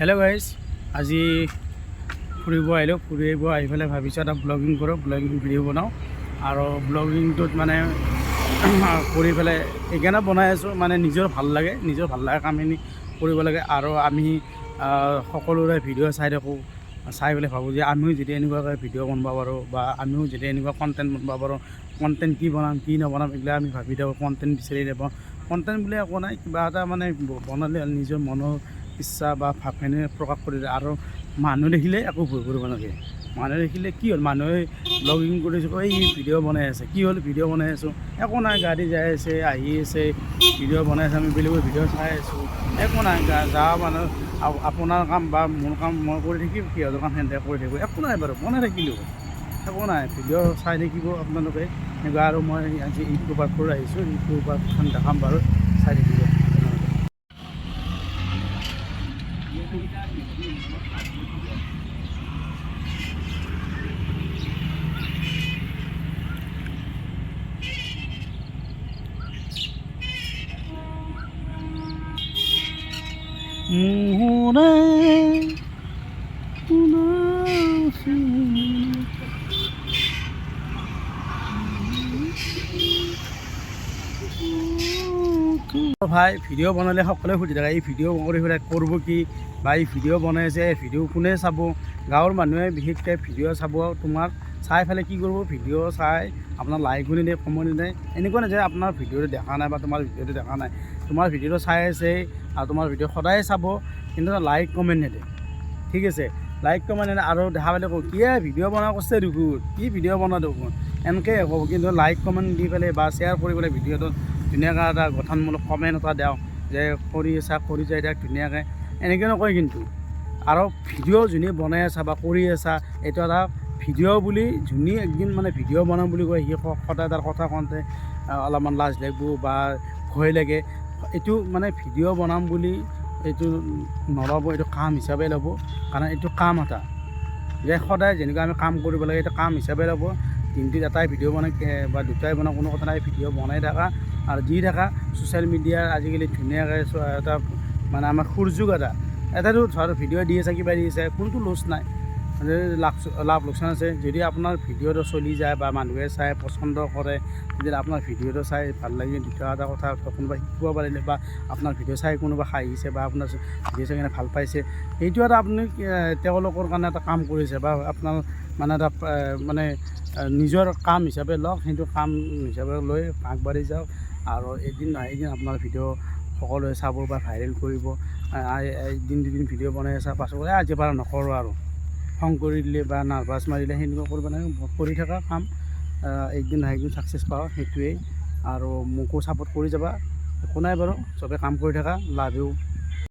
Hello' guys, আজি ফুৰিব আহিলোঁ। ফুৰিব আহি পেলাই ভাবিছোঁ এটা ব্লগিং কৰোঁ, ব্লগিং ভিডিঅ' বনাওঁ। আৰু ব্লগিংটোত মানে কৰি পেলাই এইকাৰণে বনাই আছোঁ, মানে নিজৰ ভাল লাগে কামখিনি কৰিব লাগে। আৰু আমি সকলোৰে ভিডিঅ' চাই থাকোঁ, চাই পেলাই ভাবোঁ যে আমিও যদি এনেকুৱাকৈ ভিডিঅ' বনাব পাৰোঁ বা আমিও যদি এনেকুৱা কণ্টেণ্ট বনাব পাৰোঁ। কণ্টেণ্ট কি বনাম কি নবনাম এইবিলাক আমি ভাবি থাকোঁ, কণ্টেণ্ট বিচাৰি নাপাওঁ। কণ্টেণ্ট বুলি একো নাই, কিবা এটা মানে বনালে নিজৰ মনৰ ইচ্ছা বা ভাৱখিনি প্ৰকাশ কৰি দিয়ে। আৰু মানুহ দেখিলে একো ভয় কৰিব নালাগে। মানুহ দেখিলে কি হ'ল, মানুহে ব্লগিং কৰিছোঁ, এই ভিডিঅ' বনাই আছে, কি হ'ল ভিডিঅ' বনাই আছোঁ, একো নাই, গাড়ী যাই আছে আহি আছে, ভিডিঅ' বনাই আছে, আমি বেলেগৰ ভিডিঅ' চাই আছোঁ, একো নাই। যা মানুহ আপোনাৰ কাম বা মোৰ কাম মই কৰি থাকিম, সিহঁতৰ কাম সেনেকৈ কৰি থাকিব, একো নাই বাৰু, বনাই থাকিলোঁ একো নাই। ভিডিঅ' চাই থাকিব আপোনালোকে এনেকুৱা। আৰু মই আজি ইটো পাৰ্কত আহিছোঁ, ইটো পাৰ্কখন দেখাম বাৰু, চাই থাকিব। ভাই ভিডিঅ' বনালে সকলোৱে সুধি থাকে, এই ভিডিঅ' কৰি পেলাই কৰিব কি, বা এই ভিডিঅ' বনাই আছে, এই ভিডিঅ' কোনে চাব। গাঁৱৰ মানুহে বিশেষকৈ ভিডিঅ' চাব, তোমাৰ চাই পেলাই কি কৰিব, ভিডিঅ' চাই আপোনাৰ লাইকো নিদিয়ে, কমেণ্ট নিদিয়ে। এনেকুৱা নহয় যে আপোনাৰ ভিডিঅ'টো দেখা নাই বা তোমাৰ ভিডিঅ'টো দেখা নাই, তোমাৰ ভিডিঅ'টো চাই আছে আৰু তোমাৰ ভিডিঅ' সদায় চাব, কিন্তু লাইক কমেণ্ট নিদিয়ে। ঠিক আছে, লাইক কমেণ্ট নিদিয়ে। আৰু দেখা পালে কওঁ কি ভিডিঅ' বনাব কৈছে দেখোন, কি ভিডিঅ' বনাওঁ দেখোন, এনেকৈ ক'ব। কিন্তু লাইক কমেণ্ট দি পেলাই বা শ্বেয়াৰ কৰি পেলাই ভিডিঅ'টো ধুনীয়াকৈ এটা গঠনমূলক কমেণ্ট এটা দিওঁ যে কৰি আছা, কৰি যাই থাক ধুনীয়াকৈ, এনেকৈ নকয় কিন্তু। আৰু ভিডিঅ' যোনে বনাই আছা বা কৰি আছা, এইটো এটা ভিডিঅ' বুলি যোনে একদিন মানে ভিডিঅ' বনাম বুলি কয়, সি সদায় তাৰ কথা কওঁতে অলপমান লাজ লাগিব বা ভয় লাগে। এইটো মানে ভিডিঅ' বনাম বুলি এইটো নল'ব, এইটো কাম হিচাপে ল'ব। কাৰণ এইটো কাম এটা যে সদায় যেনেকৈ আমি কাম কৰিব লাগে, এইটো কাম হিচাপে ল'ব। দিনটোত এটাই ভিডিঅ' বনাই বা দুটাই বনাই কোনো কথা নাই, ভিডিঅ' বনাই থাকা আৰু দি থাকা। ছ'চিয়েল মিডিয়াৰ আজিকালি ধুনীয়াকৈ এটা মানে আমাৰ সুযোগ এটাতো ধৰ ভিডিঅ' দি আছে, কিবা দি আছে, কোনটো লছ নাই, লাভ লোকচান আছে। যদি আপোনাৰ ভিডিঅ'টো চলি যায় বা মানুহে চাই পচন্দ কৰে, তেতিয়া আপোনাৰ ভিডিঅ'টো চাই ভাল লাগে, দুটা এটা কথা কোনোবা শিকিব পাৰিলে বা আপোনাৰ ভিডিঅ' চাই কোনোবা হাঁহিছে বা আপোনাৰ ভিডিঅ' চাই কিনে ভাল পাইছে, সেইটো এটা আপুনি তেওঁলোকৰ কাৰণে এটা কাম কৰিছে বা আপোনাৰ মানে এটা মানে নিজৰ কাম হিচাপে লওক, সেইটো কাম হিচাপে লৈ আগবাঢ়ি যাওক। আৰু এদিন নহয় এদিন আপোনাৰ ভিডিঅ' সকলোৱে চাব বা ভাইৰেল কৰিব। এদিন দুদিন ভিডিঅ' বনাই আছা, পাছত আজিৰ পৰা নকৰোঁ আৰু খং কৰি দিলে বা নাৰ্ভাছ মাৰিলে সেনেকুৱা কৰিব নালাগে। কৰি থকা কাম একদিন নহয় একদিন ছাকচেছ পাওঁ, সেইটোৱেই। আৰু মোকো ছাপোৰ্ট কৰি যাবা, একো নাই বাৰু, চবে কাম কৰি থকা, লাভ ইউ।